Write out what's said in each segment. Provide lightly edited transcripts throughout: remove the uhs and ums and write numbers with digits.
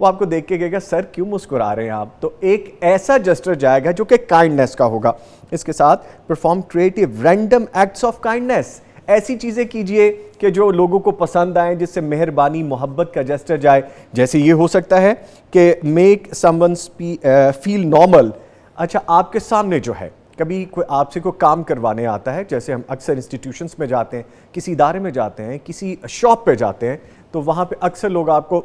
وہ آپ کو دیکھ کے کہے گا سر کیوں مسکرا رہے ہیں آپ. تو ایک ایسا جسٹر جائے گا جو کہ کائنڈنس کا ہوگا. اس کے ساتھ perform creative random acts of kindness. ایسی چیزیں کیجئے کہ جو لوگوں کو پسند آئیں, جس سے مہربانی محبت کا جسٹر جائے. جیسے یہ ہو سکتا ہے کہ میک سم ون فیل نارمل. اچھا آپ کے سامنے جو ہے کبھی کوئی آپ سے کوئی کام کروانے آتا ہے, جیسے ہم اکثر انسٹیٹیوشنز میں جاتے ہیں, کسی ادارے میں جاتے ہیں, کسی شاپ پہ جاتے ہیں, تو وہاں پہ اکثر لوگ آپ کو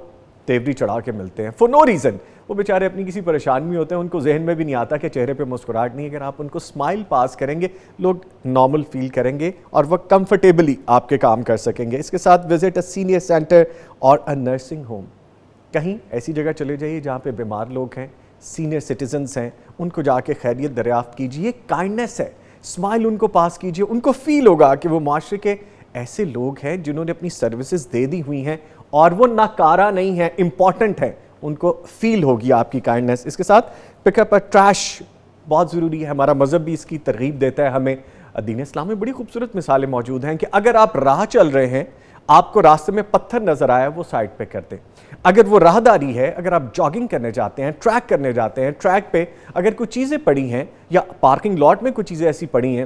تیوری چڑھا کے ملتے ہیں فور نو ریزن. وہ بیچارے اپنی کسی پریشانی میں ہوتے ہیں, ان کو ذہن میں بھی نہیں آتا کہ چہرے پہ مسکراہٹ نہیں ہے. اگر آپ ان کو اسمائل پاس کریں گے لوگ نارمل فیل کریں گے اور وہ کمفرٹیبلی آپ کے کام کر سکیں گے. اس کے ساتھ وزٹ اے سینئر سینٹر اور اے نرسنگ ہوم. کہیں ایسی جگہ چلے جائیے جہاں پہ بیمار لوگ ہیں, سینئر سٹیزنز ہیں, ان کو جا کے خیریت دریافت کیجیے. کائنڈنس ہے, اسمائل ان کو پاس کیجیے. ان کو فیل ہوگا کہ وہ معاشرے کے ایسے لوگ ہیں جنہوں نے اپنی سروسز دے دی ہوئی ہیں اور وہ ناکارہ نہیں ہیں, امپورٹنٹ ہیں. ان کو فیل ہوگی آپ کی کائنڈنس. اس کے ساتھ پک اپ اے ٹریش بہت ضروری ہے. ہمارا مذہب بھی اس کی ترغیب دیتا ہے ہمیں. دین اسلام میں بڑی خوبصورت مثالیں موجود ہیں کہ اگر آپ راہ چل رہے ہیں, آپ کو راستے میں پتھر نظر آیا, وہ سائڈ پہ کر دیں. اگر وہ راہداری ہے, اگر آپ جاگنگ کرنے جاتے ہیں, ٹریک کرنے جاتے ہیں, ٹریک پہ اگر کچھ چیزیں پڑی ہیں یا پارکنگ لاٹ میں کچھ چیزیں ایسی پڑی ہیں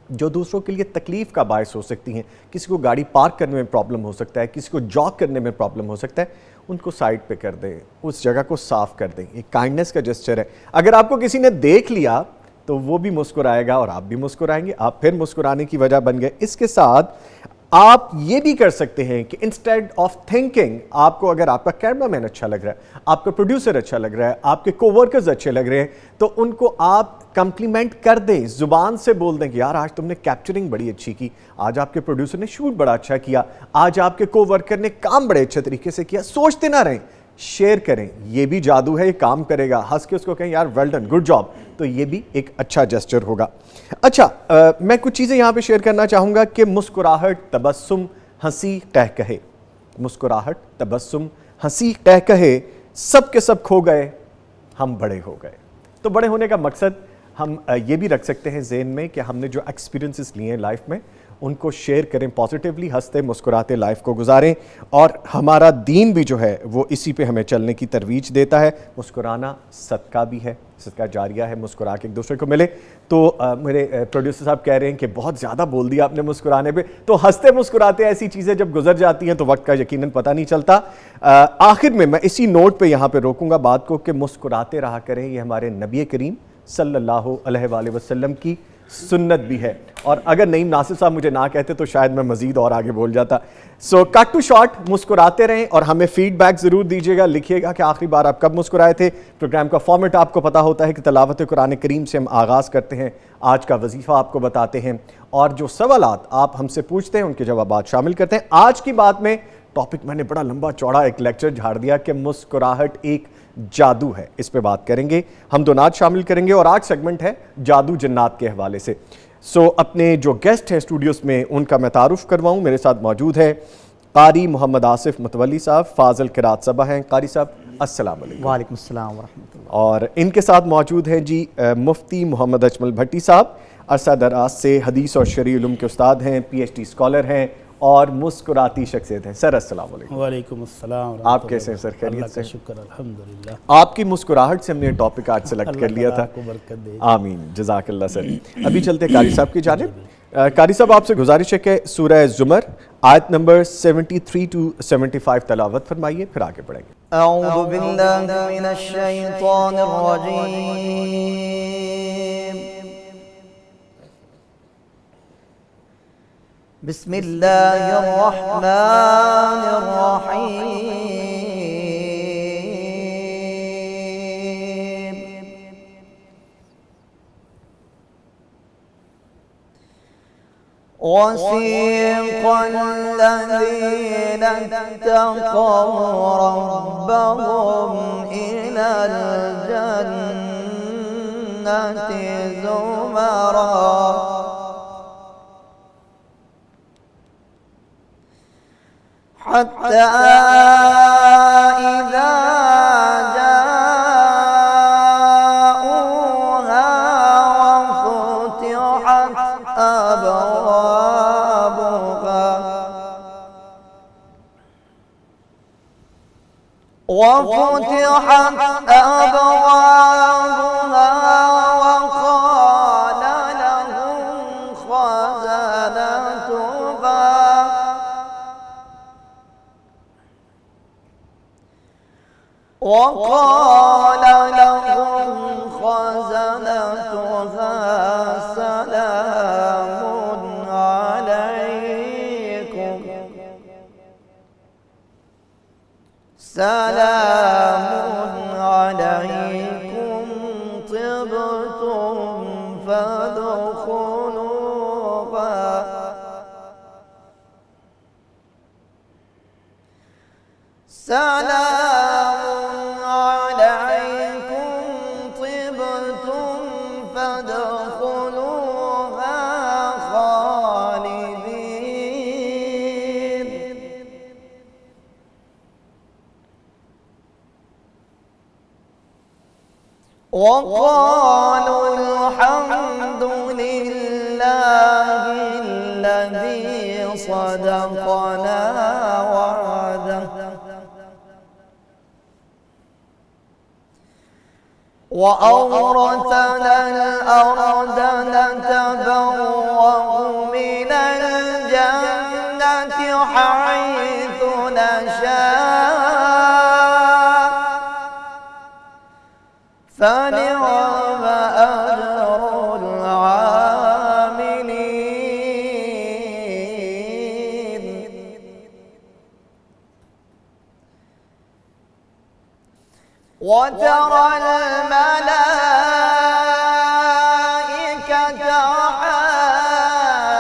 جو دوسروں کے لیے تکلیف کا باعث ہو سکتی ہیں, کسی کو گاڑی پارک کرنے میں پرابلم ہو سکتا ہے, کسی کو جاگ کرنے میں پرابلم ہو سکتا ہے, ان کو سائڈ پہ کر دیں, اس جگہ کو صاف کر دیں. یہ کائنڈنس کا جسچر ہے. اگر آپ کو کسی نے دیکھ لیا تو وہ بھی مسکرائے گا اور آپ بھی مسکرائیں گے, آپ پھر مسکرانے کی وجہ بن گئے. اس کے ساتھ آپ یہ بھی کر سکتے ہیں کہ انسٹیڈ آف تھنکنگ, آپ کو اگر آپ کا کیمرہ مین اچھا لگ رہا ہے, آپ کا پروڈیوسر اچھا لگ رہا ہے, آپ کے کو ورکرز اچھے لگ رہے ہیں, تو ان کو آپ کمپلیمنٹ کر دیں, زبان سے بول دیں کہ یار آج تم نے کیپچرنگ بڑی اچھی کی, آج آپ کے پروڈیوسر نے شوٹ بڑا اچھا کیا, آج آپ کے کو ورکر نے کام بڑے اچھے طریقے سے کیا. سوچتے نہ رہیں, شیئر کریں. یہ بھی جادو ہے, یہ کام کرے گا. ہنس کے اس کو کہیں یار ویل ڈن, گڈ جاب, تو یہ بھی ایک اچھا جسچر ہوگا. اچھا میں کچھ چیزیں یہاں پہ شیئر کرنا چاہوں گا کہ مسکراہٹ, تبسم, ہنسی, قہقہے. مسکراہٹ, تبسم, ہنسی, قہقہے, سب کے سب کھو گئے, ہم بڑے ہو گئے. تو بڑے ہونے کا مقصد ہم یہ بھی رکھ سکتے ہیں ذہن میں کہ ہم نے جو ایکسپیرینسز لیے ہیں لائف میں ان کو شیئر کریں, پازیٹیولی ہنستے مسکراتے لائف کو گزاریں. اور ہمارا دین بھی جو ہے وہ اسی پہ ہمیں چلنے کی ترویج دیتا ہے. مسکرانا صدقہ بھی ہے, صدقہ جاریہ ہے, مسکرا کے ایک دوسرے کو ملے. تو میرے پروڈیوسر صاحب کہہ رہے ہیں کہ بہت زیادہ بول دیا آپ نے مسکرانے پہ, تو ہنستے مسکراتے ایسی چیزیں جب گزر جاتی ہیں تو وقت کا یقیناً پتہ نہیں چلتا. آخر میں اسی نوٹ پہ یہاں پہ روکوں گا بات کو کہ مسکراتے رہا کریں. یہ ہمارے نبی کریم صلی اللہ علیہ وآلہ وسلم کی سنت بھی ہے. اور اگر نعیم ناصر صاحب مجھے نہ کہتے تو شاید میں مزید اور آگے بول جاتا. سو کٹ ٹو شارٹ, مسکراتے رہیں اور ہمیں فیڈ بیک ضرور دیجیے گا. لکھیے گا کہ آخری بار آپ کب مسکرائے تھے. پروگرام کا فارمیٹ آپ کو پتا ہوتا ہے کہ تلاوت قرآن کریم سے ہم آغاز کرتے ہیں, آج کا وظیفہ آپ کو بتاتے ہیں, اور جو سوالات آپ ہم سے پوچھتے ہیں ان کے جوابات شامل کرتے ہیں. آج کی بات میں ٹاپک میں نے بڑا لمبا چوڑا ایک لیکچر جھاڑ دیا کہ مسکراہٹ ایک جادو ہے, اس پہ بات کریں گے, ہم دو نعت شامل کریں گے, اور آج سیگمنٹ ہے جادو جنات کے حوالے سے. سو اپنے جو گیسٹ ہیں اسٹوڈیوز میں ان کا میں تعارف کرواؤں. میرے ساتھ موجود ہے قاری محمد آصف متولی صاحب, فاضل قرات صبا ہیں. قاری صاحب السلام علیکم. وعلیکم السلام ورحمۃ اللہ. اور ان کے ساتھ موجود ہیں جی مفتی محمد اجمل بھٹی صاحب, عرصہ دراز سے حدیث اور شرعی علوم کے استاد ہیں, پی ایچ ڈی اسکالر ہیں اور مسکراتی شخصیت ہیں. سر السلام علیکم. وعلیکم السلام. آپ کیسے ہیں سر؟ خیریت سے؟ اللہ کا شکر الحمدللہ. آپ کی مسکراہٹ سے ہم نے ٹاپک آج سلیکٹ کر لیا تھا. اللہ کو برکت دے. آمین, جزاک اللہ سر. ابھی چلتے ہیں قاری صاحب کی جانب. قاری صاحب آپ سے گزارش ہے کہ سورہ زمر آیت نمبر 73 to 75 تلاوت فرمائیے, پھر آگے بڑھیں گے. اعوذ باللہ من الشیطان الرجیم. بسم اللہ الرحمن الرحیم. وسيق الذين اتقوا ربهم إلى الجنة زمرا حتى إذا جاءوها وفتحت أبوابها وفتحت أبوابها وقال لهم خزنتها سلام عليكم طبتم فادخلوها سلام عليكم طبتم فادخلوها خالدين وقالوا الحمد لله الذي صدقنا وعده وأورثنا الأرض نتبوأ من الجنة حيث نشاء فنعم أجر العاملين وترى الملائكة حافين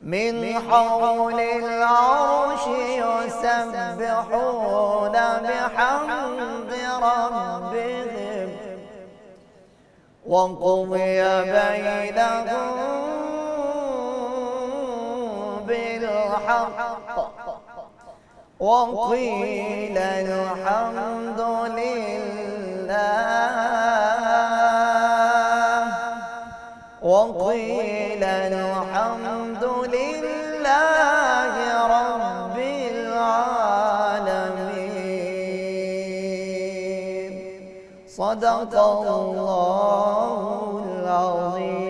من حول العرش يسبحون بحمد ربهم وقضي بينهم بالحق وقيل الحمد لله وقيل الحمد لله رب العالمين صدق الله العظيم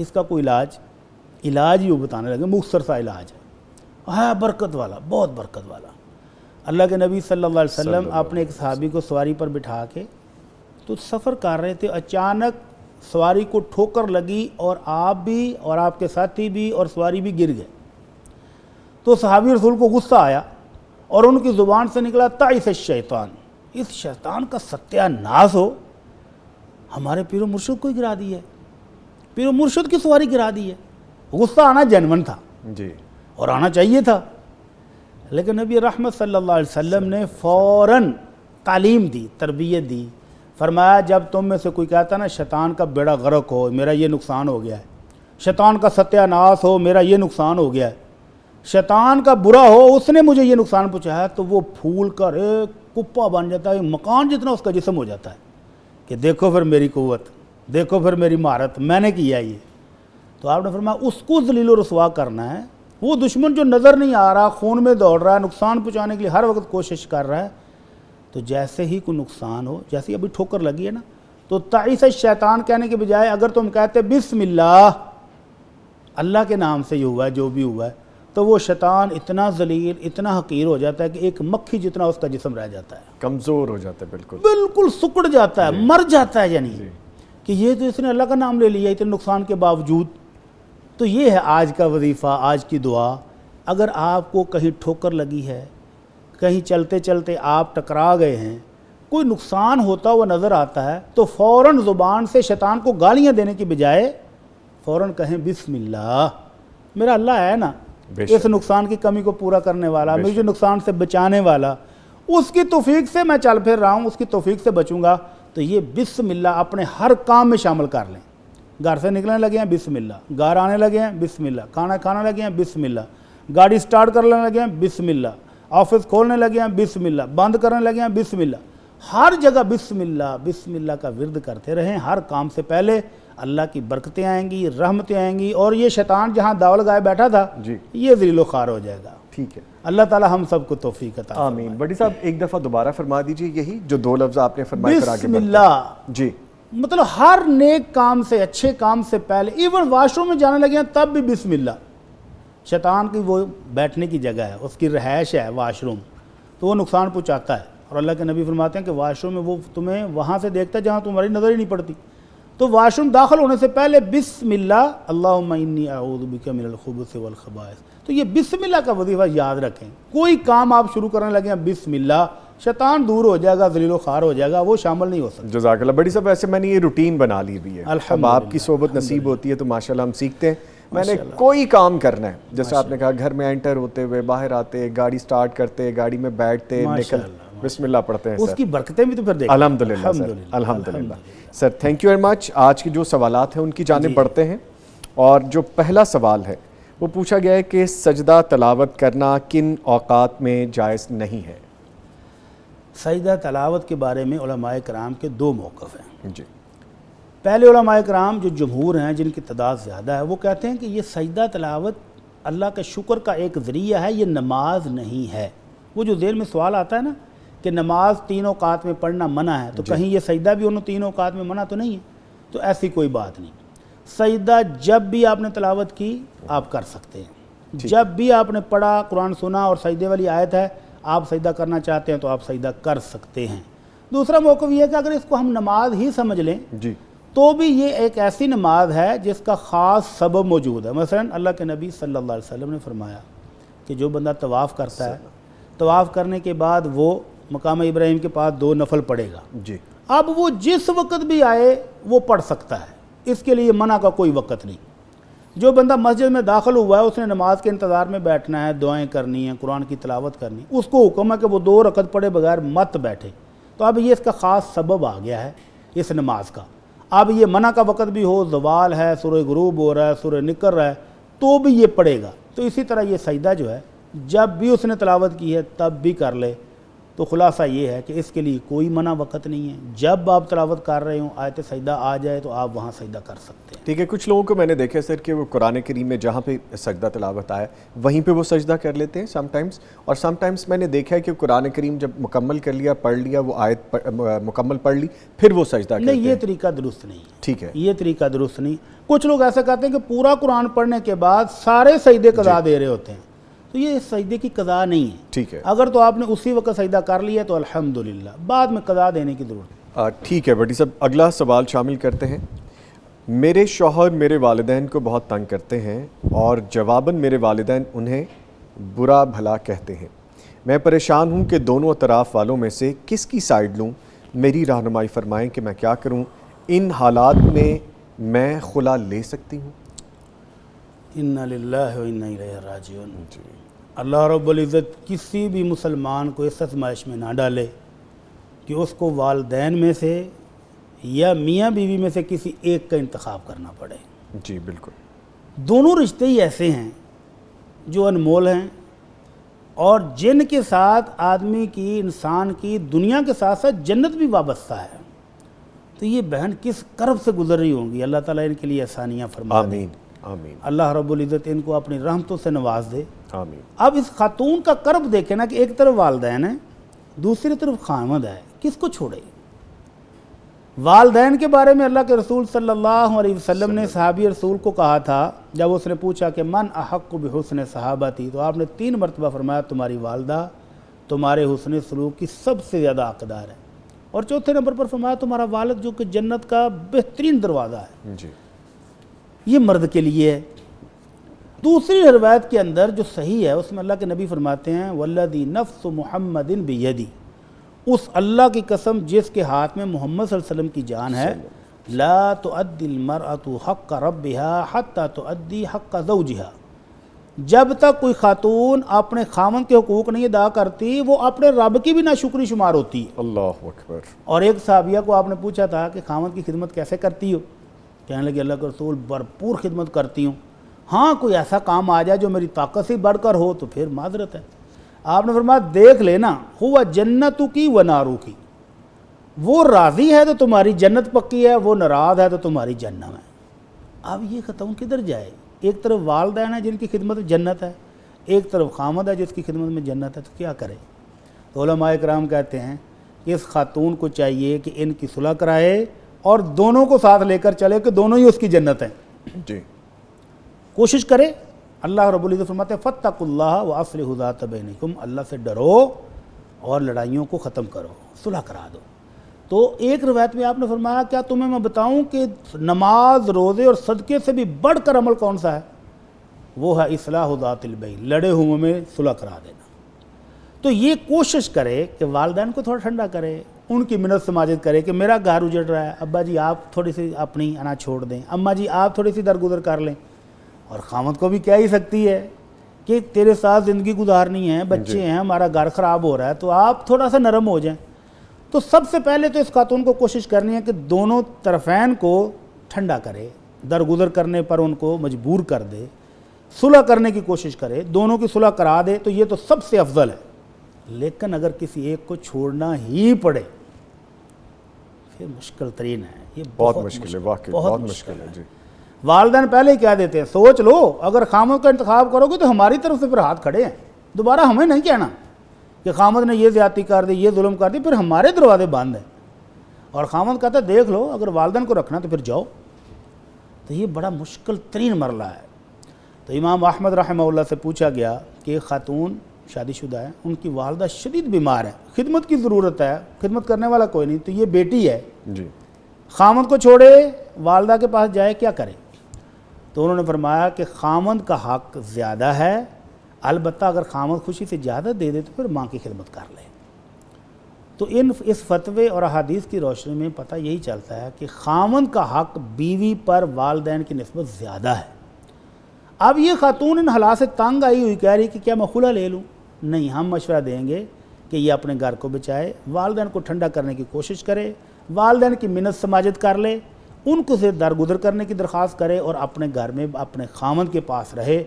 اس کا کوئی علاج ہی وہ بتانے لگے، مختصر سا علاج ہے برکت والا، بہت برکت والا۔ اللہ کے نبی صلی اللہ علیہ وسلم اپنے ایک صحابی کو سواری پر بٹھا کے تو سفر کر رہے تھے، اچانک سواری کو ٹھوکر لگی اور آپ بھی اور آپ کے ساتھی بھی اور سواری بھی گر گئے۔ تو صحابی رسول کو غصہ آیا اور ان کی زبان سے نکلا تعیس الشیطان، اس شیطان کا ستیہ ناز ہو، ہمارے پیر و مرشد کو ہی گرا دی ہے، پیر و مرشد کی سواری گرا دی ہے۔ غصہ آنا جنون تھا جی، اور آنا چاہیے تھا، لیکن نبی رحمت صلی اللہ علیہ وسلم نے فوراً تعلیم دی، تربیت دی، فرمایا جب تم میں سے کوئی کہتا نا شیطان کا بیڑا غرق ہو، میرا یہ نقصان ہو گیا ہے، شیطان کا ستیہ ناس ہو، میرا یہ نقصان ہو گیا ہے، شیطان کا برا ہو، اس نے مجھے یہ نقصان پہنچایا، تو وہ پھول کر ایک کپا بن جاتا ہے، ایک مکان جتنا اس کا جسم ہو جاتا ہے کہ دیکھو پھر میری قوت، دیکھو پھر میری مہارت، میں نے کیا یہ۔ تو آپ نے فرمایا اس کو ذلیل و رسوا کرنا ہے، وہ دشمن جو نظر نہیں آ رہا، خون میں دوڑ رہا ہے، نقصان پہنچانے کے لیے ہر وقت کوشش کر رہا ہے، تو جیسے ہی کوئی نقصان ہو، جیسے ابھی ٹھوکر لگی ہے نا، تو تعیس الشیطان کہنے کے بجائے اگر تم کہتے بسم اللہ کے نام سے یہ ہوا ہے جو بھی ہوا ہے، تو وہ شیطان اتنا ذلیل، اتنا حقیر ہو جاتا ہے کہ ایک مکھی جتنا اس کا جسم رہ جاتا ہے، کمزور ہو جاتا ہے، بالکل سکڑ جاتا ہے، مر جاتا ہے، یعنی کہ یہ تو اس نے اللہ کا نام لے لیا اتنے نقصان کے باوجود۔ تو یہ ہے آج کا وظیفہ، آج کی دعا۔ اگر آپ کو کہیں ٹھوکر لگی ہے، کہیں چلتے چلتے آپ ٹکرا گئے ہیں، کوئی نقصان ہوتا ہوا نظر آتا ہے، تو فوراً زبان سے شیطان کو گالیاں دینے کی بجائے فوراً کہیں بسم اللہ، میرا اللہ ہے نا اس نقصان کی کمی کو پورا کرنے والا، مجھے نقصان سے بچانے والا، اس کی توفیق سے میں چل پھر رہا ہوں، اس کی توفیق سے بچوں گا۔ تو یہ بسم اللہ اپنے ہر کام میں شامل کر لیں۔ گھر سے نکلنے لگے ہیں بسم اللہ، گھر آنے لگے ہیں بسم اللہ، کھانا کھانے لگے ہیں بسم اللہ، گاڑی سٹارٹ کرنے لگے ہیں بسم اللہ، آفس کھولنے لگے ہیں بسم اللہ، بند کرنے لگے ہیں بسم اللہ، ہر جگہ بسم اللہ کا ورد کرتے رہیں۔ ہر کام سے پہلے اللہ کی برکتیں آئیں گی، رحمتیں آئیں گی، اور یہ شیطان جہاں داؤ لگائے بیٹھا تھا یہ ذلیل و خوار ہو جائے گا۔ ٹھیک ہے، اللہ تعالی ہم سب کو توفیق عطا فرمائے۔ آمین۔ بڑی صاحب ایک دفعہ دوبارہ فرما دیجئے یہی جو دو لفظ آپ نے فرمائے، پھر آگے بسم اللہ، جی، مطلب ہر نیک کام سے، اچھے کام سے پہلے، ایون واش روم میں جانے لگے ہیں تب بھی بسم اللہ۔ شیطان کی وہ بیٹھنے کی جگہ ہے، اس کی رہائش ہے واش روم، تو وہ نقصان پہنچاتا ہے، اور اللہ کے نبی فرماتے ہیں کہ واش روم میں وہ تمہیں وہاں سے دیکھتا ہے جہاں تمہاری نظر ہی نہیں پڑتی، تو واش روم داخل ہونے سے پہلے بسم اللہ، اللہم انی اعوذ بک من الخبث والخبائث۔ تو یہ بسم اللہ کا وظیفہ یاد رکھیں، کوئی کام آپ شروع کرنے لگے ہیں بسم اللہ، شیطان دور ہو جائے گا، ذلیل و خوار ہو جائے گا، وہ شامل نہیں ہو سکتا۔ جزاک اللہ۔ بڑی صاحب ویسے میں نے یہ روٹین بنا لی بھی ہے، اب آپ کی صحبت نصیب ہوتی ہے تو ماشاءاللہ ہم سیکھتے ہیں۔ میں نے کوئی کام کرنا ہے، جیسے آپ نے کہا گھر میں انٹر ہوتے ہوئے، باہر آتے، گاڑی سٹارٹ کرتے، گاڑی میں بیٹھتے، نکل بسم اللہ پڑھتے ہیں اس کی برکتیں بھی تو پھر دیکھیں۔ الحمدللہ سر، الحمدللہ سر، تھینک یو ویری مچ۔ آج کے جو سوالات ہیں ان کی جانب بڑھتے ہیں، اور جو پہلا سوال ہے وہ پوچھا گیا ہے کہ سجدہ تلاوت کرنا کن اوقات میں جائز نہیں ہے؟ سجدہ تلاوت کے بارے میں علماء کرام کے دو موقف ہیں۔ جی، پہلے علماء کرام جو جمہور ہیں، جن کی تعداد زیادہ ہے، وہ کہتے ہیں کہ یہ سجدہ تلاوت اللہ کے شکر کا ایک ذریعہ ہے، یہ نماز نہیں ہے۔ وہ جو ذہن میں سوال آتا ہے نا کہ نماز 3 اوقات میں پڑھنا منع ہے، تو کہیں یہ سجدہ بھی انہوں 3 اوقات میں منع تو نہیں ہے؟ تو ایسی کوئی بات نہیں، سجدہ جب بھی آپ نے تلاوت کی آپ کر سکتے ہیں، جب بھی آپ نے پڑھا، قرآن سنا اور سجدے والی آیت ہے، آپ سجدہ کرنا چاہتے ہیں تو آپ سجدہ کر سکتے ہیں۔ دوسرا موقف یہ ہے کہ اگر اس کو ہم نماز ہی سمجھ لیں جی، تو بھی یہ ایک ایسی نماز ہے جس کا خاص سبب موجود ہے۔ مثلا اللہ کے نبی صلی اللہ علیہ وسلم نے فرمایا کہ جو بندہ طواف کرتا ہے، طواف کرنے کے بعد وہ مقام ابراہیم کے پاس 2 نفل پڑھے گا، جی، اب وہ جس وقت بھی آئے وہ پڑھ سکتا ہے، اس کے لیے منع کا کوئی وقت نہیں۔ جو بندہ مسجد میں داخل ہوا ہے، اس نے نماز کے انتظار میں بیٹھنا ہے، دعائیں کرنی ہیں، قرآن کی تلاوت کرنی، اس کو حکم ہے کہ وہ 2 رکعت پڑھے بغیر مت بیٹھے۔ تو اب یہ اس کا خاص سبب آ گیا ہے اس نماز کا۔ اب یہ منع کا وقت بھی ہو، زوال ہے، سورج غروب ہو رہا ہے، سورج نکل رہا ہے، تو بھی یہ پڑھے گا۔ تو اسی طرح یہ سجدہ جو ہے جب بھی اس نے تلاوت کی ہے تب بھی کر لے۔ تو خلاصہ یہ ہے کہ اس کے لیے کوئی منع وقت نہیں ہے، جب آپ تلاوت کر رہے ہوں آیت سجدہ آ جائے تو آپ وہاں سجدہ کر سکتے ہیں۔ ٹھیک ہے، کچھ لوگوں کو میں نے دیکھا سر کہ وہ قرآن کریم میں جہاں پہ سجدہ تلاوت آیا وہیں پہ وہ سجدہ کر لیتے ہیں سم ٹائمز، اور سم ٹائمز میں نے دیکھا ہے کہ قرآن کریم جب مکمل کر لیا، پڑھ لیا، وہ آیت مکمل پڑھ لی، پھر وہ سجدہ کرتے ہیں۔ نہیں، یہ طریقہ درست نہیں ہے، ٹھیک ہے، یہ طریقہ درست نہیں۔ کچھ لوگ ایسا کہتے ہیں کہ پورا قرآن پڑھنے کے بعد سارے سجدے قضا دے رہے ہوتے ہیں، تو یہ سجدے کی قضا نہیں ہے. ٹھیک ہے، اگر تو آپ نے اسی وقت سجدہ کر لیا تو الحمدللہ، بعد میں قضا دینے کی ضرورت ہے. ٹھیک ہے بھٹی صاحب، اگلا سوال شامل کرتے ہیں. میرے شوہر میرے والدین کو بہت تنگ کرتے ہیں اور جواباً میرے والدین انہیں برا بھلا کہتے ہیں. میں پریشان ہوں کہ دونوں اطراف والوں میں سے کس کی سائیڈ لوں. میری رہنمائی فرمائیں کہ میں کیا کروں. ان حالات میں میں خلا لے سکتی ہوں؟ انا للہ و انا الیہ راجعون. اللہ رب العزت کسی بھی مسلمان کو اس آزمائش میں نہ ڈالے کہ اس کو والدین میں سے یا میاں بیوی میں سے کسی ایک کا انتخاب کرنا پڑے. جی بالکل. دونوں رشتے ہی ایسے ہیں جو انمول ہیں اور جن کے ساتھ آدمی کی، انسان کی، دنیا کے ساتھ ساتھ جنت بھی وابستہ ہے. تو یہ بہن کس کرب سے گزر رہی ہوں گی، اللہ تعالیٰ ان کے لیے آسانیاں فرما دے. آمین آمین اللہ رب العزت ان کو اپنی رحمتوں سے نواز دے. آمین. اب اس خاتون کا کرب دیکھیں نا کہ ایک طرف والدین ہیں، دوسری طرف خامد ہے، کس کو چھوڑے؟ والدین کے بارے میں اللہ کے رسول صلی اللہ علیہ وسلم نے صحابی رسول کو کہا تھا، جب اس نے پوچھا کہ من احق بحسن صحابتی، تو آپ نے 3 مرتبہ فرمایا تمہاری والدہ تمہارے حسن سلوک کی سب سے زیادہ حقدار ہے. اور چوتھے نمبر پر فرمایا تمہارا والد جو کہ جنت کا بہترین دروازہ ہے. جی یہ مرد کے لیے ہے. دوسری روایت کے اندر جو صحیح ہے اس میں اللہ کے نبی فرماتے ہیں والذی نفس محمد بیدی، اس اللہ کی قسم جس کے ہاتھ میں محمد صلی اللہ علیہ وسلم کی جان ہے، لا تؤدی المرأة حق ربها حتی تؤدی حق زوجها، جب تک کوئی خاتون اپنے خامن کے حقوق نہیں ادا کرتی وہ اپنے رب کی بھی ناشکری شمار ہوتی ہے. اللہ اکبر. اور ایک صحابیہ کو آپ نے پوچھا تھا کہ خامن کی خدمت کیسے کرتی ہو؟ کہنے لگے اللہ کے رسول بھرپور خدمت کرتی ہوں، ہاں کوئی ایسا کام آ جائے جو میری طاقت سے بڑھ کر ہو تو پھر معذرت ہے. آپ نے فرمایا دیکھ لینا ہوا جنتوں کی و نارو کی، وہ راضی ہے تو تمہاری جنت پکی ہے، وہ ناراض ہے تو تمہاری جہنم ہے. اب یہ خاتون کدھر جائے؟ ایک طرف والدین ہیں جن کی خدمت میں جنت ہے، ایک طرف خامد ہے جس کی خدمت میں جنت ہے، تو کیا کرے؟ تو علماء کرام کہتے ہیں کہ اس خاتون کو چاہیے کہ ان کی صلح کرائے اور دونوں کو ساتھ لے کر چلے کہ دونوں ہی اس کی جنت ہیں. جی کوشش کرے. اللہ رب العزت فرماتے ہیں فاتقوا اللہ واصلحوا ذات بینکم، اللہ سے ڈرو اور لڑائیوں کو ختم کرو، صلح کرا دو. تو ایک روایت میں آپ نے فرمایا کیا تمہیں میں بتاؤں کہ نماز، روزے اور صدقے سے بھی بڑھ کر عمل کون سا ہے؟ وہ ہے اصلاح ذات البین، لڑے ہوئے میں صلح کرا دینا. تو یہ کوشش کرے کہ والدین کو تھوڑا ٹھنڈا کرے، ان کی منت سماجت کرے کہ میرا گھر اجڑ رہا ہے، ابا جی آپ تھوڑی سی اپنی انا چھوڑ دیں، اماں جی آپ تھوڑی سی درگزر کر لیں. اور خامد کو بھی کہہ ہی سکتی ہے کہ تیرے ساتھ زندگی گزارنی ہے، بچے ہیں، ہمارا گھر خراب ہو رہا ہے، تو آپ تھوڑا سا نرم ہو جائیں. تو سب سے پہلے تو اس خاتون کو کوشش کرنی ہے کہ دونوں طرفین کو ٹھنڈا کرے، درگزر کرنے پر ان کو مجبور کر دے، صلح کرنے کی کوشش کرے، دونوں کی صلح کرا دے، تو یہ تو سب سے افضل ہے. لیکن اگر کسی ایک کو چھوڑنا ہی پڑے پھر مشکل ترین ہے. یہ بہت مشکل ہے، واقعی بہت مشکل ہے. جی والدین پہلے ہی کہہ دیتے ہیں سوچ لو اگر خامد کا انتخاب کرو گے تو ہماری طرف سے پھر ہاتھ کھڑے ہیں، دوبارہ ہمیں نہیں کہنا کہ خامد نے یہ زیادتی کر دی، یہ ظلم کر دی، پھر ہمارے دروازے بند ہیں. اور خامد کہتا ہے دیکھ لو اگر والدین کو رکھنا تو پھر جاؤ. تو یہ بڑا مشکل ترین مرحلہ ہے. تو امام احمد رحمہ اللہ سے پوچھا گیا کہ ایک خاتون شادی شدہ ہے، ان کی والدہ شدید بیمار ہے، خدمت کی ضرورت ہے، خدمت کرنے والا کوئی نہیں، تو یہ بیٹی ہے، جی خامد کو چھوڑے والدہ کے پاس جائے، کیا کرے؟ تو انہوں نے فرمایا کہ خامد کا حق زیادہ ہے، البتہ اگر خامد خوشی سے زیادہ دے دے تو پھر ماں کی خدمت کر لے. تو اس فتوے اور احادیث کی روشنی میں پتہ یہی چلتا ہے کہ خامد کا حق بیوی پر والدین کی نسبت زیادہ ہے. اب یہ خاتون ان حالات سے تنگ آئی ہوئی کہہ رہی کہ کیا میں خلا لے لوں؟ نہیں، ہم مشورہ دیں گے کہ یہ اپنے گھر کو بچائے، والدین کو ٹھنڈا کرنے کی کوشش کرے، والدین کی منت سماجت کر لے، ان کو سے درگزر کرنے کی درخواست کرے اور اپنے گھر میں اپنے خامد کے پاس رہے.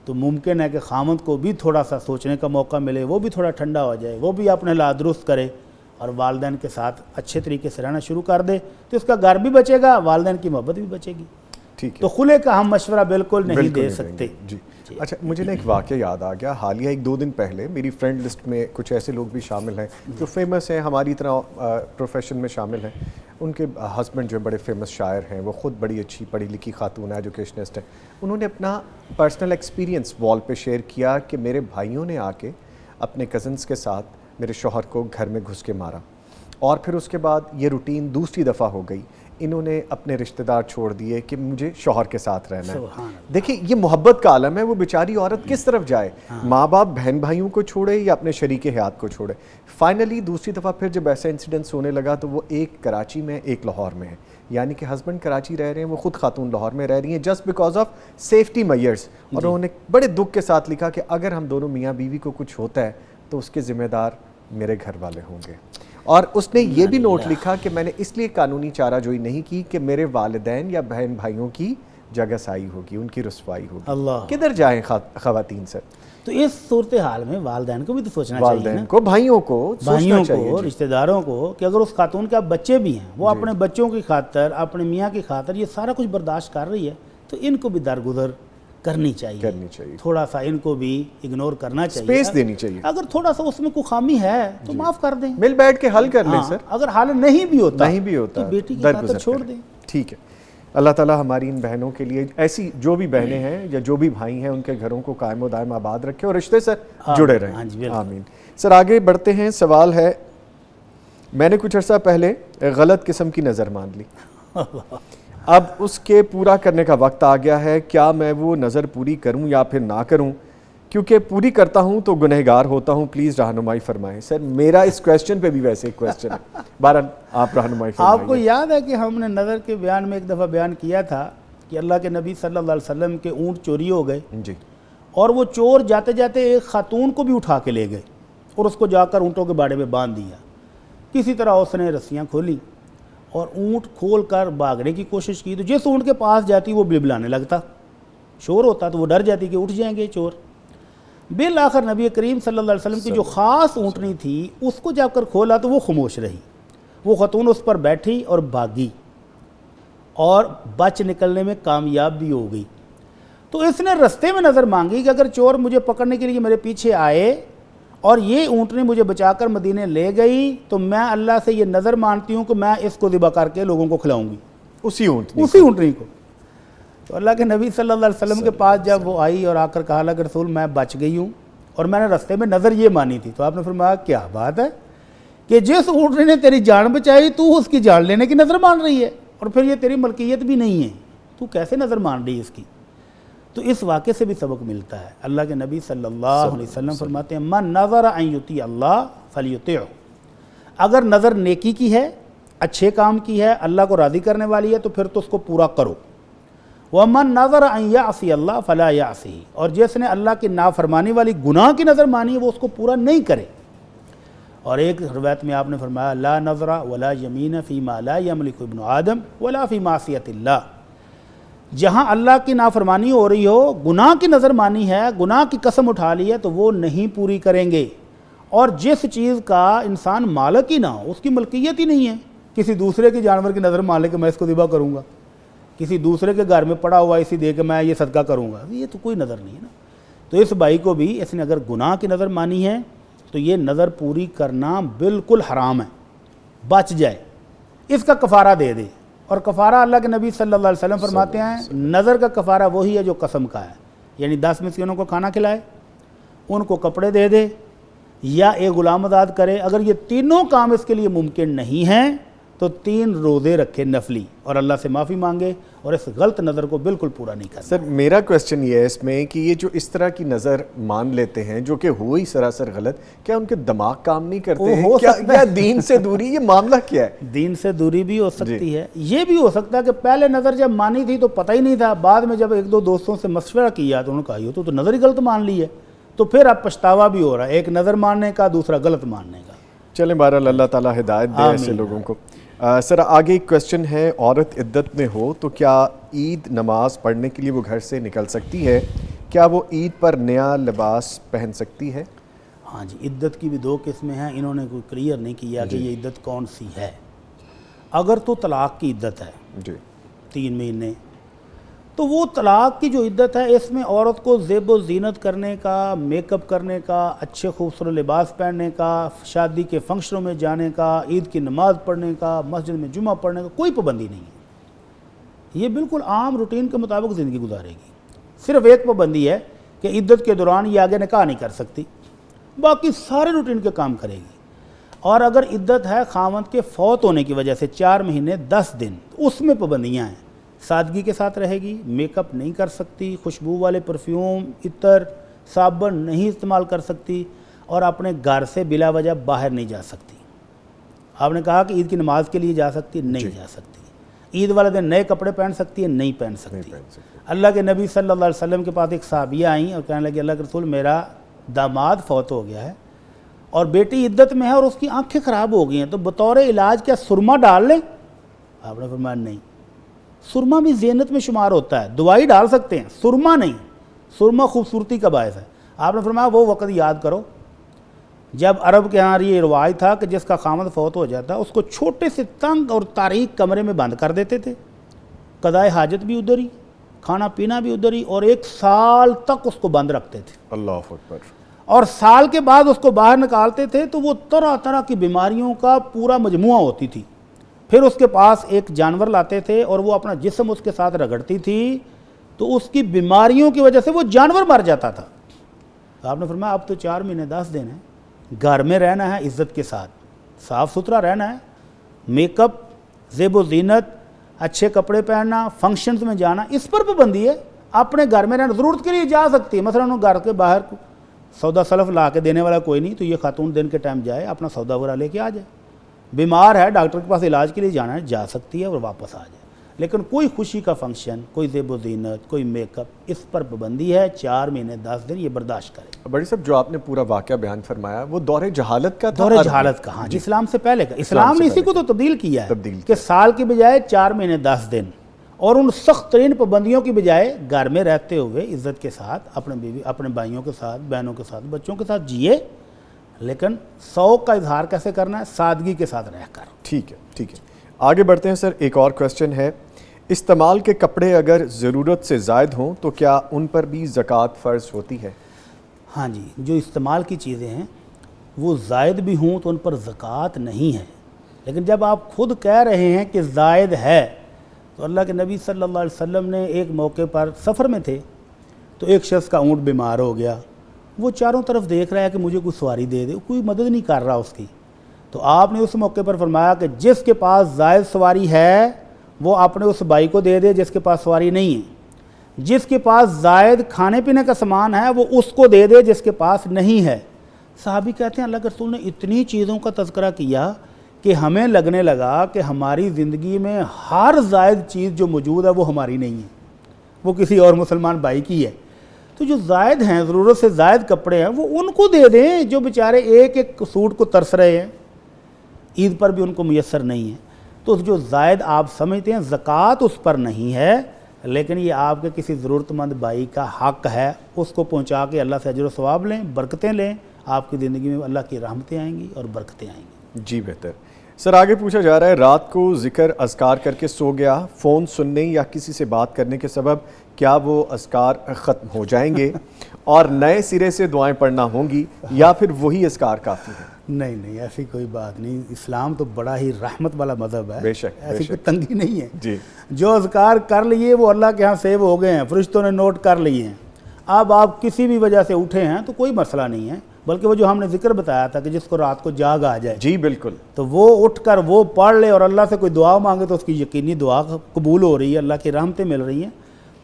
تو ممکن ہے کہ خامد کو بھی تھوڑا سا سوچنے کا موقع ملے، وہ بھی تھوڑا ٹھنڈا ہو جائے، وہ بھی اپنے حالات درست کرے اور والدین کے ساتھ اچھے طریقے سے رہنا شروع کر دے. تو اس کا گھر بھی بچے گا، والدین کی محبت بھی بچے گی. ٹھیک ہے. تو خلے کا ہم مشورہ بالکل نہیں بالکل دے نہیں سکتے. دیں گے. جی اچھا, مجھے نا ایک واقعہ یاد آ گیا. حالیہ 1-2 دن پہلے میری فرینڈ لسٹ میں کچھ ایسے لوگ بھی شامل ہیں جو فیمس ہیں, ہماری طرح پروفیشن میں شامل ہیں. ان کے ہسبینڈ جو بڑے فیمس شاعر ہیں, وہ خود بڑی اچھی پڑھی لکھی خاتون ہے, ایجوکیشنسٹ ہیں. انہوں نے اپنا پرسنل ایکسپیرینس وال پہ شیئر کیا کہ میرے بھائیوں نے آ کے اپنے کزنس کے ساتھ میرے شوہر کو گھر میں گھس کے مارا, اور پھر اس کے بعد یہ روٹین دوسری دفعہ ہو گئی, انہوں نے اپنے رشتہ دار چھوڑ دیے کہ مجھے شوہر کے ساتھ رہنا ہے. دیکھیں یہ محبت کا عالم ہے, وہ بیچاری عورت کس طرف جائے, ماں باپ بہن بھائیوں کو چھوڑے یا اپنے شریک حیات کو چھوڑے. فائنلی دوسری دفعہ پھر جب ایسا انسیڈنٹس ہونے لگا تو وہ ایک کراچی میں ایک لاہور میں ہے, یعنی کہ ہسبینڈ کراچی رہ رہے ہیں, وہ خود خاتون لاہور میں رہ رہی ہیں just because of safety measures. اور انہوں نے بڑے دکھ کے ساتھ لکھا کہ اگر ہم دونوں میاں بیوی کو کچھ ہوتا ہے تو اس کے ذمہ دار میرے گھر والے ہوں گے. اور اس نے یہ بھی نوٹ لکھا کہ میں نے اس لیے قانونی چارہ جوئی نہیں کی کہ میرے والدین یا بہن بھائیوں کی جگہ سائی ہوگی, ان کی رسوائی ہوگی. اللہ, کدھر جائیں خواتین سے؟ تو اس صورتحال میں والدین کو بھی تو سوچنا چاہیے, والدین کو, بھائیوں کو, بھائیوں کو, رشتہ داروں کو, کہ اگر اس خاتون کے بچے بھی ہیں, وہ اپنے بچوں کی خاطر, اپنے میاں کی خاطر یہ سارا کچھ برداشت کر رہی ہے, تو ان کو بھی درگزر کرنی چاہیے, تھوڑا سا ان کو بھی اگنور کرنا چاہیے, اسپیس دینی چاہیے. اگر تھوڑا سا اس میں کوئی خامی ہے تو معاف کر دیں, مل بیٹھ کے حل کر لیں سر. اگر حل نہیں بھی ہوتا تو بیٹی کی خاطر چھوڑ دیں. ٹھیک ہے. اللہ تعالیٰ ہماری ان بہنوں کے لیے, ایسی جو بھی بہنیں ہیں یا جو بھی بھائی ہیں, ان کے گھروں کو قائم و دائم آباد رکھے اور رشتے سے جڑے رہیں. آمین. سر آگے بڑھتے ہیں. سوال ہے, میں نے کچھ عرصہ پہلے غلط قسم کی نظر مان لی, اب اس کے پورا کرنے کا وقت آ گیا ہے, کیا میں وہ نظر پوری کروں یا پھر نہ کروں, کیونکہ پوری کرتا ہوں تو گنہگار ہوتا ہوں, پلیز رہنمائی فرمائیں. سر میرا اس کویسچن پہ بھی ویسے ایک کویسچن ہے, بہرحال آپ رہنمائی فرمائیں. آپ کو یاد ہے کہ ہم نے نظر کے بیان میں ایک دفعہ بیان کیا تھا کہ اللہ کے نبی صلی اللہ علیہ وسلم کے اونٹ چوری ہو گئے, جی, اور وہ چور جاتے جاتے ایک خاتون کو بھی اٹھا کے لے گئے اور اس کو جا کر اونٹوں کے باڑے میں باندھ دیا. کسی طرح اس نے رسیاں کھولی اور اونٹ کھول کر بھاگنے کی کوشش کی, تو جس اونٹ کے پاس جاتی وہ بلبلانے لگتا, شور ہوتا, تو وہ ڈر جاتی کہ اٹھ جائیں گے چور. بالآخر نبی کریم صلی اللہ علیہ وسلم کی جو خاص اونٹنی تھی اس کو جا کر کھولا تو وہ خاموش رہی. وہ خاتون اس پر بیٹھی اور بھاگی اور بچ نکلنے میں کامیاب بھی ہو گئی. تو اس نے رستے میں نظر مانگی کہ اگر چور مجھے پکڑنے کے لیے میرے پیچھے آئے اور یہ اونٹنی مجھے بچا کر مدینے لے گئی, تو میں اللہ سے یہ نظر مانتی ہوں کہ میں اس کو ذبح کر کے لوگوں کو کھلاؤں گی, اسی اونٹنی کو. تو اللہ کے نبی صلی اللہ علیہ وسلم کے پاس جب وہ آئی اور آ کر کہا, اللہ کے رسول میں بچ گئی ہوں اور میں نے رستے میں نظر یہ مانی تھی, تو آپ نے فرمایا کیا بات ہے کہ جس اونٹنی نے تیری جان بچائی تو اس کی جان لینے کی نظر مان رہی ہے, اور پھر یہ تیری ملکیت بھی نہیں ہے, تو کیسے نظر مان رہی ہے اس کی. تو اس واقعے سے بھی سبق ملتا ہے. اللہ کے نبی صلی اللہ علیہ وسلم فرماتے ہیں, من نظر ان یطیع اللہ فلیطیعہ, اگر نظر نیکی کی ہے, اچھے کام کی ہے, اللہ کو راضی کرنے والی ہے, تو پھر تو اس کو پورا کرو. ومن نظر ان یعصی اللہ فلا یعصیہ, اور جس نے اللہ کی نافرمانی والی گناہ کی نظر مانی ہے وہ اس کو پورا نہیں کرے. اور ایک روایت میں آپ نے فرمایا, لا نظر ولا یمین فیما لا یملک ابن آدم ولا فی معصیت اللہ, جہاں اللہ کی نافرمانی ہو رہی ہو, گناہ کی نظر مانی ہے, گناہ کی قسم اٹھا لی ہے, تو وہ نہیں پوری کریں گے. اور جس چیز کا انسان مالک ہی نہ ہو, اس کی ملکیت ہی نہیں ہے, کسی دوسرے کے جانور کی نظر مان لے کہ میں اس کو ذبح کروں گا, کسی دوسرے کے گھر میں پڑا ہوا اسی دے کہ میں یہ صدقہ کروں گا, یہ تو کوئی نظر نہیں ہے نا. تو اس بھائی کو بھی اس نے اگر گناہ کی نظر مانی ہے تو یہ نظر پوری کرنا بالکل حرام ہے, بچ جائے, اس کا کفارہ دے دے. اور کفارہ اللہ کے نبی صلی اللہ علیہ وسلم فرماتے ہیں, نظر کا کفارہ وہی ہے جو قسم کا ہے, یعنی 10 مسکینوں کو کھانا کھلائے, ان کو کپڑے دے دے, یا ایک غلام آزاد کرے. اگر یہ تینوں کام اس کے لیے ممکن نہیں ہیں تو 3 روزے رکھے نفلی اور اللہ سے معافی مانگے, اور اس غلط نظر کو بالکل پورا نہیں کرنا. سر میرا کویسچن یہ ہے اس میں کہ یہ جو اس طرح کی نظر مان لیتے ہیں جو کہ ہوئی سراسر غلط, کیا ان کے دماغ کام نہیں کرتے ہیں, کیا دین سے دوری, یہ معاملہ کیا ہے؟ دین سے دوری بھی ہو سکتی ہے. یہ بھی ہو سکتا ہے کہ پہلے نظر جب مانی تھی تو پتہ ہی نہیں تھا, بعد میں جب 1-2 دوستوں سے مشورہ کیا تو انہوں نے کہا یہ تو نظر ہی غلط مان لی ہے, تو پھر اب پچھتاوا بھی ہو رہا ہے, ایک نظر ماننے کا, دوسرا غلط ماننے کا. چلیں بہرحال اللہ تعالیٰ ہدایت دے ایسے لوگوں کو. سر آگے ایک کویسچن ہے, عورت عدت میں ہو تو کیا عید نماز پڑھنے کے لیے وہ گھر سے نکل سکتی ہے, کیا وہ عید پر نیا لباس پہن سکتی ہے؟ ہاں جی, عدت کی بھی 2 قسمیں ہیں, انہوں نے کوئی کلیئر نہیں کیا کہ یہ عدت کون سی ہے. اگر تو طلاق کی عدت ہے, جی, 3 مہینے, تو وہ طلاق کی جو عدت ہے اس میں عورت کو زیب و زینت کرنے کا، میک اپ کرنے کا، اچھے خوبصورت لباس پہننے کا، شادی کے فنکشنوں میں جانے کا، عید کی نماز پڑھنے کا، مسجد میں جمعہ پڑھنے کا کوئی پابندی نہیں ہے۔ یہ بالکل عام روٹین کے مطابق زندگی گزارے گی۔ صرف ایک پابندی ہے کہ عدت کے دوران یہ آگے نکاح نہیں کر سکتی، باقی سارے روٹین کے کام کرے گی۔ اور اگر عدت ہے خاوند کے فوت ہونے کی وجہ سے 4 مہینے 10 دن، اس میں پابندیاں ہیں۔ سادگی کے ساتھ رہے گی، میک اپ نہیں کر سکتی، خوشبو والے پرفیوم، عطر، صابن نہیں استعمال کر سکتی، اور اپنے گھر سے بلا وجہ باہر نہیں جا سکتی۔ آپ نے کہا کہ عید کی نماز کے لیے جا سکتی، نہیں جا سکتی۔ عید والے دن نئے کپڑے پہن سکتی ہے، نہیں پہن سکتی۔ اللہ کے نبی صلی اللہ علیہ وسلم کے پاس ایک صحابیہ آئیں اور کہنے لگی اللہ کے رسول میرا داماد فوت ہو گیا ہے اور بیٹی عدت میں ہے اور اس کی آنکھیں خراب ہو گئی ہیں، تو بطور علاج کیا سرما ڈال لیں؟ آپ نے فرمایا نہیں، سرما بھی زینت میں شمار ہوتا ہے، دوائی ڈال سکتے ہیں، سرما نہیں، سرما خوبصورتی کا باعث ہے۔ آپ نے فرمایا وہ وقت یاد کرو جب عرب کے ہاں یہ رواج تھا کہ جس کا خامد فوت ہو جاتا اس کو چھوٹے سے تنگ اور تاریک کمرے میں بند کر دیتے تھے، قضائے حاجت بھی ادھر ہی، کھانا پینا بھی ادھر ہی، اور 1 سال تک اس کو بند رکھتے تھے۔ اللہ اکبر۔ اور سال کے بعد اس کو باہر نکالتے تھے تو وہ طرح طرح کی بیماریوں کا پورا مجموعہ ہوتی تھی۔ پھر اس کے پاس ایک جانور لاتے تھے اور وہ اپنا جسم اس کے ساتھ رگڑتی تھی تو اس کی بیماریوں کی وجہ سے وہ جانور مر جاتا تھا۔ آپ نے فرمایا اب تو 4 مہینے 10 دن ہیں، گھر میں رہنا ہے، عزت کے ساتھ صاف ستھرا رہنا ہے، میک اپ، زیب و زینت، اچھے کپڑے پہننا، فنکشنز میں جانا، اس پر پابندی ہے۔ اپنے گھر میں رہنا، ضرورت کے لیے جا سکتی ہے، مثلا انہوں گھر کے باہر سودا سلف لا کے دینے والا کوئی نہیں تو یہ خاتون دن کے ٹائم جائے اپنا سودا وغیرہ لے کے آ جائے، بیمار ہے ڈاکٹر کے پاس علاج کے لیے جانا ہے جا سکتی ہے اور واپس آ جائے، لیکن کوئی خوشی کا فنکشن، کوئی زیب و زینت، کوئی میک اپ، اس پر پابندی ہے۔ 4 مہینے 10 دن یہ برداشت کرے۔ بڑی صاحب جو آپ نے پورا واقعہ بیان فرمایا وہ دور جہالت کا تھا؟ دور جہالت کا، ہاں جی، اسلام سے پہلے کا۔ اسلام نے اسی کو تو تبدیل کیا ہے کہ سال کی بجائے 4 مہینے 10 دن، اور ان سخت ترین پابندیوں کی بجائے گھر میں رہتے ہوئے عزت کے ساتھ اپنے بیوی، اپنے بھائیوں کے ساتھ، بہنوں کے ساتھ، بچوں کے ساتھ جیے، لیکن سوق کا اظہار کیسے کرنا ہے؟ سادگی کے ساتھ رہ کر۔ ٹھیک ہے، ٹھیک ہے، آگے بڑھتے ہیں سر۔ ایک اور کویسچن ہے، استعمال کے کپڑے اگر ضرورت سے زائد ہوں تو کیا ان پر بھی زکوٰۃ فرض ہوتی ہے؟ ہاں جی، جو استعمال کی چیزیں ہیں وہ زائد بھی ہوں تو ان پر زکوٰۃ نہیں ہے، لیکن جب آپ خود کہہ رہے ہیں کہ زائد ہے تو اللہ کے نبی صلی اللہ علیہ وسلم نے ایک موقع پر سفر میں تھے تو ایک شخص کا اونٹ بیمار ہو گیا، وہ چاروں طرف دیکھ رہا ہے کہ مجھے کوئی سواری دے دے، کوئی مدد نہیں کر رہا اس کی، تو آپ نے اس موقع پر فرمایا کہ جس کے پاس زائد سواری ہے وہ اپنے اس بھائی کو دے دے جس کے پاس سواری نہیں ہے، جس کے پاس زائد کھانے پینے کا سامان ہے وہ اس کو دے دے جس کے پاس نہیں ہے۔ صحابی کہتے ہیں اللہ کے رسول نے اتنی چیزوں کا تذکرہ کیا کہ ہمیں لگنے لگا کہ ہماری زندگی میں ہر زائد چیز جو موجود ہے وہ ہماری نہیں ہے، وہ کسی اور مسلمان بھائی کی ہے۔ تو جو زائد ہیں، ضرورت سے زائد کپڑے ہیں، وہ ان کو دے دیں جو بیچارے ایک ایک سوٹ کو ترس رہے ہیں، عید پر بھی ان کو میسر نہیں ہے۔ تو جو زائد آپ سمجھتے ہیں زکوٰۃ اس پر نہیں ہے، لیکن یہ آپ کے کسی ضرورت مند بھائی کا حق ہے، اس کو پہنچا کے اللہ سے اجر و ثواب لیں، برکتیں لیں، آپ کی زندگی میں اللہ کی رحمتیں آئیں گی اور برکتیں آئیں گی۔ جی بہتر۔ سر آگے پوچھا جا رہا ہے، رات کو ذکر اذکار کر کے سو گیا، فون سننے یا کسی سے بات کرنے کے سبب کیا وہ اذکار ختم ہو جائیں گے اور نئے سرے سے دعائیں پڑھنا ہوں گی یا پھر وہی اذکار کافی ہے؟ نہیں نہیں، ایسی کوئی بات نہیں، اسلام تو بڑا ہی رحمت والا مذہب ہے، بے شک، ایسی کوئی تنگی نہیں ہے۔ جی، جو اذکار کر لیے وہ اللہ کے ہاں سیو ہو گئے ہیں، فرشتوں نے نوٹ کر لیے ہیں۔ اب آپ کسی بھی وجہ سے اٹھے ہیں تو کوئی مسئلہ نہیں ہے، بلکہ وہ جو ہم نے ذکر بتایا تھا کہ جس کو رات کو جاگ آ جائے، جی بالکل، تو وہ اٹھ کر وہ پڑھ لے اور اللہ سے کوئی دعا مانگے تو اس کی یقینی دعا قبول ہو رہی ہے، اللہ کی رحمتیں مل رہی ہیں۔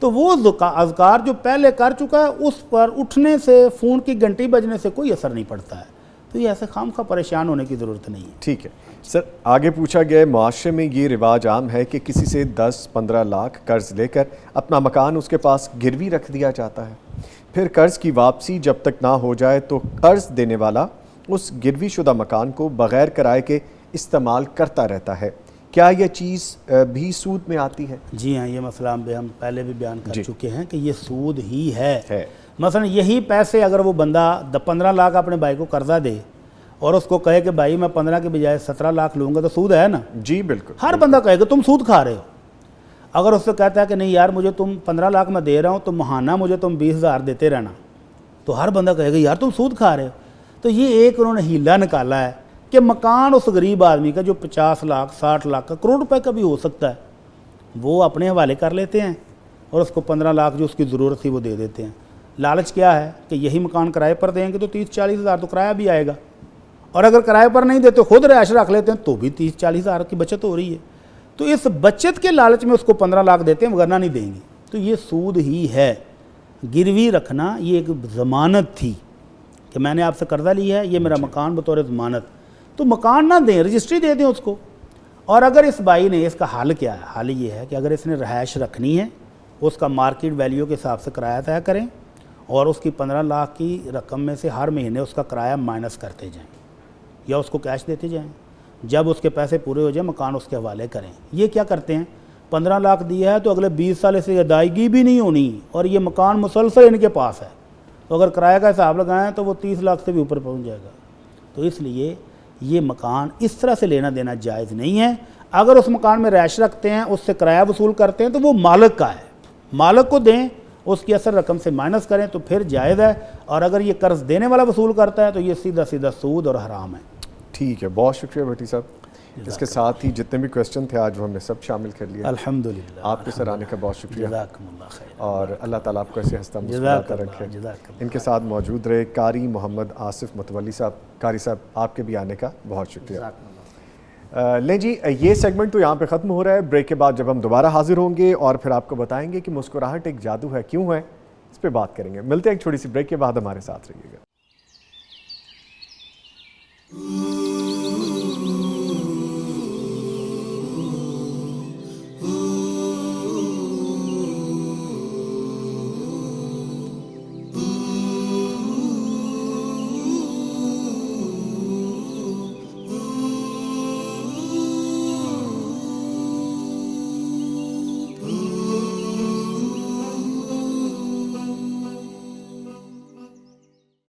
تو وہ اذکار جو پہلے کر چکا ہے اس پر اٹھنے سے، فون کی گھنٹی بجنے سے کوئی اثر نہیں پڑتا ہے، تو یہ ایسے خواہ پریشان ہونے کی ضرورت نہیں ہے۔ ٹھیک ہے سر۔ آگے پوچھا گیا، معاشرے میں یہ رواج عام ہے کہ کسی سے 10-15 لاکھ قرض لے کر اپنا مکان اس کے پاس گروی رکھ دیا جاتا ہے، پھر قرض کی واپسی جب تک نہ ہو جائے تو قرض دینے والا اس گروی شدہ مکان کو بغیر کرائے کے استعمال کرتا رہتا ہے، کیا یہ چیز بھی سود میں آتی ہے؟ جی ہاں، یہ مسئلہ ہم پہلے بھی بیان کر چکے ہیں کہ یہ سود ہی ہے۔ مثلا یہی پیسے اگر وہ بندہ 15 لاکھ اپنے بھائی کو قرضہ دے اور اس کو کہے کہ بھائی میں 15 کے بجائے 17 لاکھ لوں گا تو سود ہے نا؟ جی بالکل، ہر بندہ کہے کہ تم سود کھا رہے ہو۔ اگر اس سے کہتا ہے کہ نہیں یار مجھے تم 15 لاکھ میں دے رہا ہوں تو ماہانہ مجھے تم 20,000 دیتے رہنا، تو ہر بندہ کہے گا یار تم سود کھا رہے ہو۔ تو یہ ایک انہوں نے ہیلا نکالا ہے کہ مکان اس غریب آدمی کا جو 50 لاکھ 60 لاکھ کا کروڑ روپے کا بھی ہو سکتا ہے وہ اپنے حوالے کر لیتے ہیں اور اس کو 15 لاکھ جو اس کی ضرورت تھی وہ دے دیتے ہیں۔ لالچ کیا ہے کہ یہی مکان کرائے پر دیں گے تو 30-40 ہزار تو کرایہ بھی آئے گا، اور اگر کرائے پر نہیں دیتے خود رہائش رکھ لیتے ہیں تو بھی 30-40 ہزار کی بچت ہو رہی ہے۔ تو اس بچت کے لالچ میں اس کو 15 لاکھ دیتے ہیں ورنہ نہیں دیں گے۔ تو یہ سود ہی ہے۔ گروی رکھنا یہ ایک ضمانت تھی کہ میں نے آپ سے قرضہ لیا ہے، یہ میرا مکان بطور ضمانت، تو مکان نہ دیں، رجسٹری دے دیں اس کو۔ اور اگر اس بھائی نے، اس کا حل کیا ہے؟ حل یہ ہے کہ اگر اس نے رہائش رکھنی ہے اس کا مارکیٹ ویلیو کے حساب سے کرایہ طے کریں اور اس کی 15 لاکھ کی رقم میں سے ہر مہینے اس کا کرایہ مائنس کرتے جائیں یا اس کو کیش دیتے جائیں۔ جب اس کے پیسے پورے ہو جائیں مکان اس کے حوالے کریں۔ یہ کیا کرتے ہیں؟ 15 لاکھ دیا ہے تو اگلے 20 سال سے ادائیگی بھی نہیں ہونی اور یہ مکان مسلسل ان کے پاس ہے، تو اگر کرایہ کا حساب لگائیں تو وہ 30 لاکھ سے بھی اوپر پہنچ جائے گا۔ تو اس لیے یہ مکان اس طرح سے لینا دینا جائز نہیں ہے۔ اگر اس مکان میں رہائش رکھتے ہیں، اس سے کرایہ وصول کرتے ہیں تو وہ مالک کا ہے، مالک کو دیں، اس کی اصل رقم سے مائنس کریں تو پھر جائز ہے۔ اور اگر یہ قرض دینے والا وصول کرتا ہے تو یہ سیدھا سیدھا سود اور حرام ہے۔ ٹھیک ہے، بہت شکریہ بھٹی صاحب۔ اس کے ساتھ ہی جتنے بھی کویسچن تھے آج وہ ہم نے سب شامل کر لیے۔ الحمدللہ، آپ کے سر آنے کا بہت شکریہ، جزاکم اللہ خیر، اور اللہ تعالیٰ آپ کو ایسے ہنستا مسکراتا رکھے۔ جزاک اللہ۔ ان کے ساتھ موجود رہے قاری محمد آصف متولی صاحب۔ قاری صاحب آپ کے بھی آنے کا بہت شکریہ۔ لیں جی، یہ سیگمنٹ تو یہاں پہ ختم ہو رہا ہے۔ بریک کے بعد جب ہم دوبارہ حاضر ہوں گے اور پھر آپ کو بتائیں گے کہ مسکراہٹ ایک جادو ہے، کیوں ہے، اس پہ بات کریں گے۔ ملتے ہیں ایک چھوٹی سی بریک کے بعد، ہمارے ساتھ رہیے گا۔